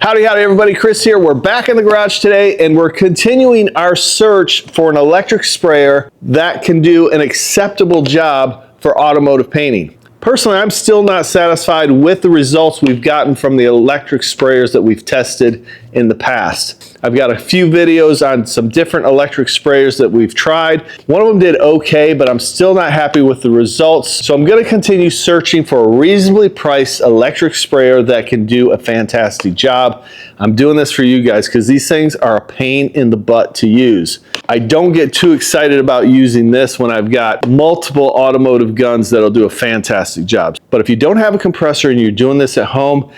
Howdy, howdy everybody, Chris here. We're back in the garage today and we're continuing our search for an electric sprayer that can do an acceptable job for automotive painting. Personally, I'm still not satisfied with the results we've gotten from the electric sprayers that we've tested in the past. I've got a few videos on some different electric sprayers that we've tried. One of them did okay, but I'm still not happy with the results. So I'm going to continue searching for a reasonably priced electric sprayer that can do a fantastic job. I'm doing this for you guys because these things are a pain in the butt to use. I don't get too excited about using this when I've got multiple automotive guns that'll do a fantastic job. But if you don't have a compressor and you're doing this at home,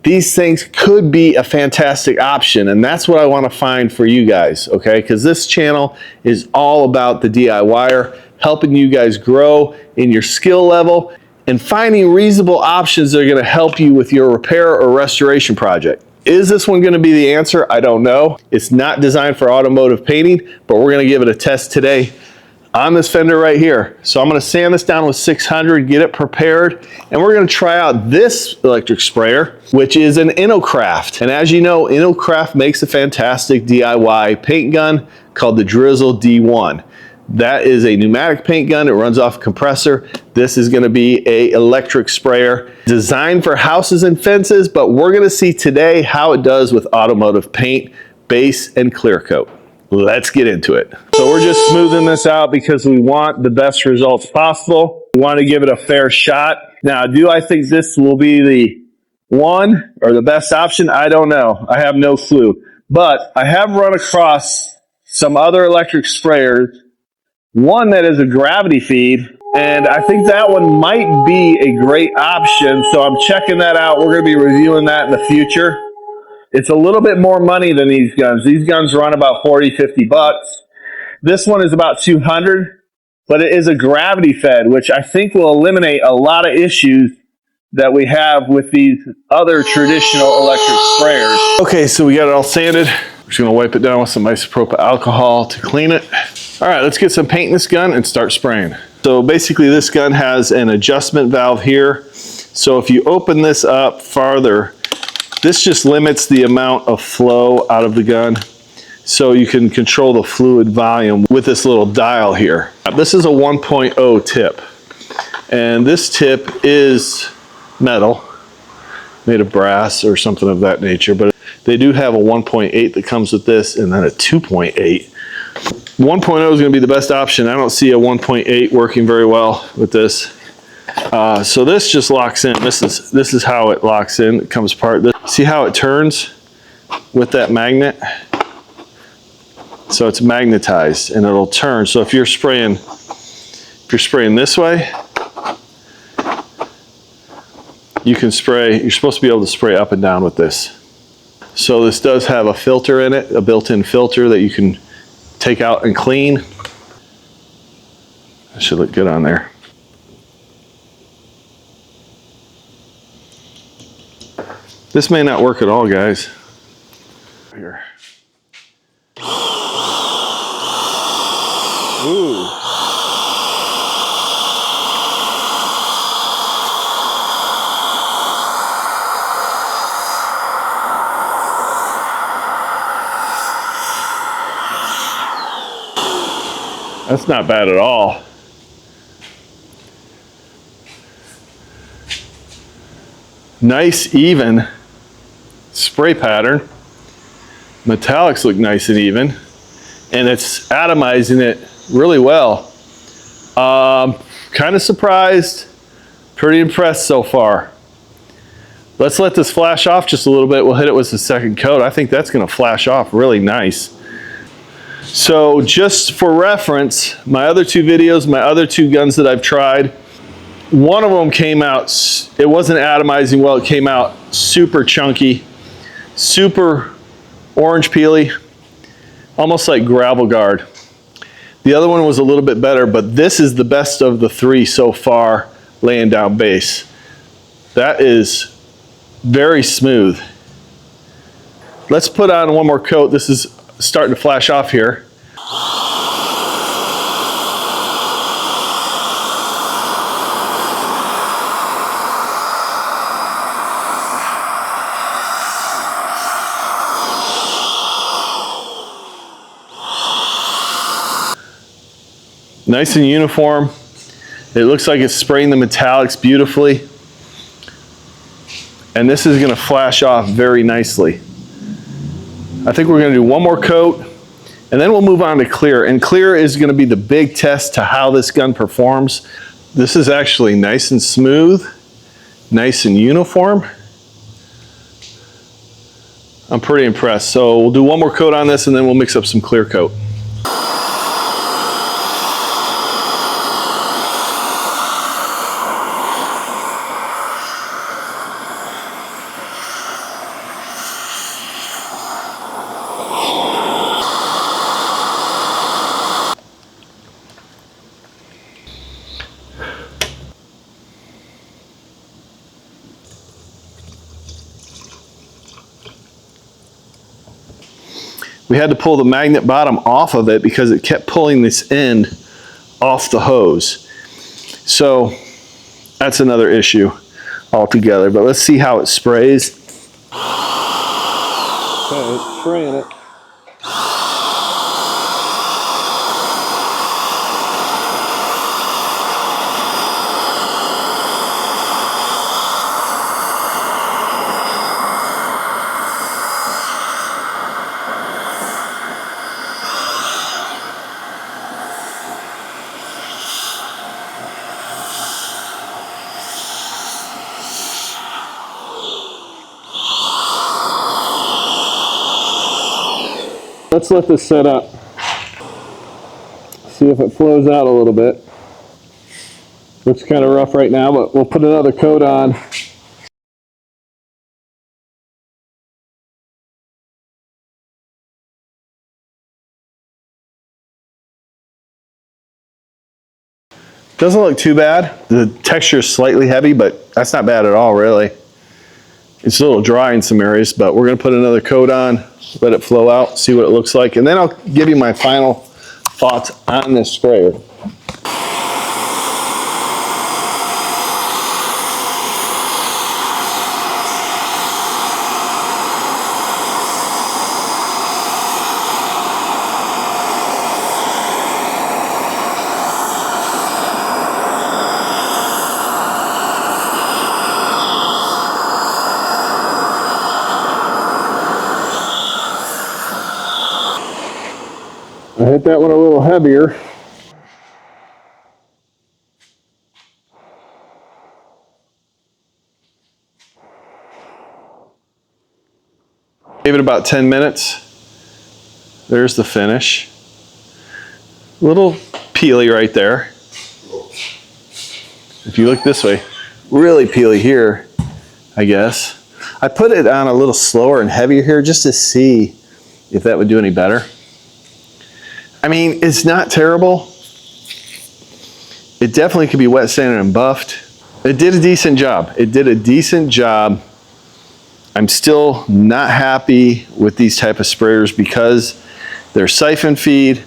these things could be a fantastic option, and that's what I want to find for you guys, okay? Because this channel is all about the DIYer, helping you guys grow in your skill level and finding reasonable options that are going to help you with your repair or restoration project. Is this one going to be the answer? I don't know. It's not designed for automotive painting, but we're going to give it a test today on this fender right here. So I'm going to sand this down with 600, get it prepared, and we're going to try out this electric sprayer, which is an Inokraft. And as you know, Inokraft makes a fantastic DIY paint gun called the Drizzle D1. That is a pneumatic paint gun. It runs off a compressor. This is going to be an electric sprayer designed for houses and fences, but we're going to see today how it does with automotive paint, base, and clear coat. Let's get into it. So we're just smoothing this out because we want the best results possible. We want to give it a fair shot. Now, do I think this will be the one or the best option? I don't know. I have no clue. But I have run across some other electric sprayers. One that is a gravity feed, and I think that one might be a great option. So I'm checking that out. We're going to be reviewing that in the future. It's a little bit more money than these guns. These guns run about 40, 50 bucks. This one is about 200, but it is a gravity fed, which I think will eliminate a lot of issues that we have with these other traditional electric sprayers. Okay, so we got it all sanded. We're just gonna wipe it down with some isopropyl alcohol to clean it. All right, let's get some paint in this gun and start spraying. So basically this gun has an adjustment valve here. So if you open this up farther, this just limits the amount of flow out of the gun, so you can control the fluid volume with this little dial here. This is a 1.0 tip, and this tip is metal, made of brass or something of that nature, but they do have a 1.8 that comes with this, and then a 2.8. 1.0 is going to be the best option. I don't see a 1.8 working very well with this. So this just locks in. This is how it locks in. It comes apart. See how it turns with that magnet? So it's magnetized and it'll turn. So if you're spraying this way, you can spray. You're supposed to be able to spray up and down with this. So this does have a filter in it, a built-in filter that you can take out and clean. That should look good on there. This may not work at all, guys. Here. Ooh. That's not bad at all. Nice, even spray pattern. Metallics look nice and even, and it's atomizing it really well. Kind of surprised, pretty impressed so far. Let's let this flash off just a little bit. We'll hit it with the second coat. I think that's going to flash off really nice. So just for reference, my other two videos, my other two guns that I've tried, one of them came out, it wasn't atomizing well, it came out super chunky, super orange peely, almost like gravel guard. The other one was a little bit better, but this is the best of the three so far laying down base. That is very smooth. Let's put on one more coat. This is starting to flash off here. Nice and uniform. It looks like it's spraying the metallics beautifully. And this is gonna flash off very nicely. I think we're gonna do one more coat, and then we'll move on to clear. And clear is gonna be the big test to how this gun performs. This is actually nice and smooth, nice and uniform. I'm pretty impressed. So we'll do one more coat on this and then we'll mix up some clear coat. We had to pull the magnet bottom off of it because it kept pulling this end off the hose. So that's another issue altogether, but let's see how it sprays. Okay, it's spraying it. Let's let this set up. See if it flows out a little bit. Looks kind of rough right now, but we'll put another coat on. Doesn't look too bad. The texture is slightly heavy, but that's not bad at all, really. It's a little dry in some areas, but we're gonna put another coat on, let it flow out, see what it looks like, and then I'll give you my final thoughts on this sprayer. I hit that one a little heavier. Gave it about 10 minutes. There's the finish. A little peely right there. If you look this way, really peely here, I guess. I put it on a little slower and heavier here just to see if that would do any better. I mean, it's not terrible. It definitely could be wet sanded and buffed. It did a decent job. It did a decent job. I'm still not happy with these type of sprayers because they're siphon feed,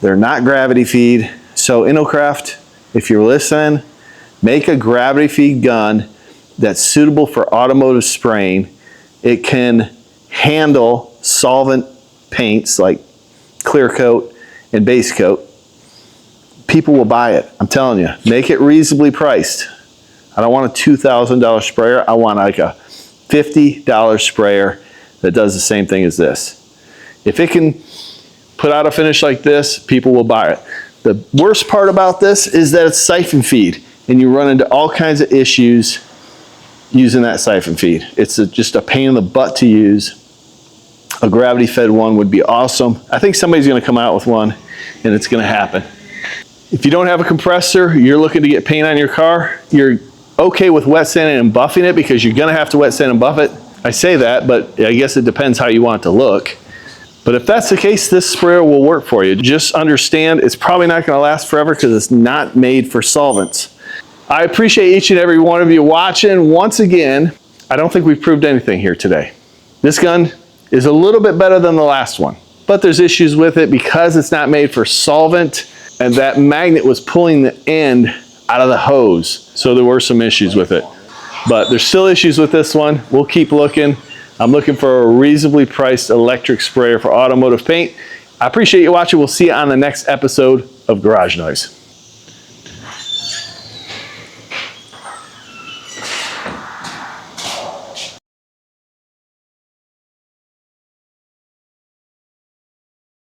they're not gravity feed. So Inokraft, if you're listening, make a gravity feed gun that's suitable for automotive spraying. It can handle solvent paints like clear coat and base coat. People will buy it. I'm telling you, make it reasonably priced. I don't want a $2,000 sprayer. I want like a $50 sprayer that does the same thing as this. If it can put out a finish like this, people will buy it. The worst part about this is that it's siphon feed and you run into all kinds of issues using that siphon feed. It's just a pain in the butt to use. A gravity fed one would be awesome. I think somebody's gonna come out with one and it's gonna happen. If you don't have a compressor, you're looking to get paint on your car, you're okay with wet sanding and buffing it because you're gonna have to wet sand and buff it. I say that, but I guess it depends how you want it to look. But if that's the case, this sprayer will work for you. Just understand it's probably not gonna last forever because it's not made for solvents. I appreciate each and every one of you watching. Once again, I don't think we've proved anything here today. This gun is a little bit better than the last one, but there's issues with it because it's not made for solvent and that magnet was pulling the end out of the hose. So there were some issues with it, but there's still issues with this one. We'll keep looking. I'm looking for a reasonably priced electric sprayer for automotive paint. I appreciate you watching. We'll see you on the next episode of Garage Noise.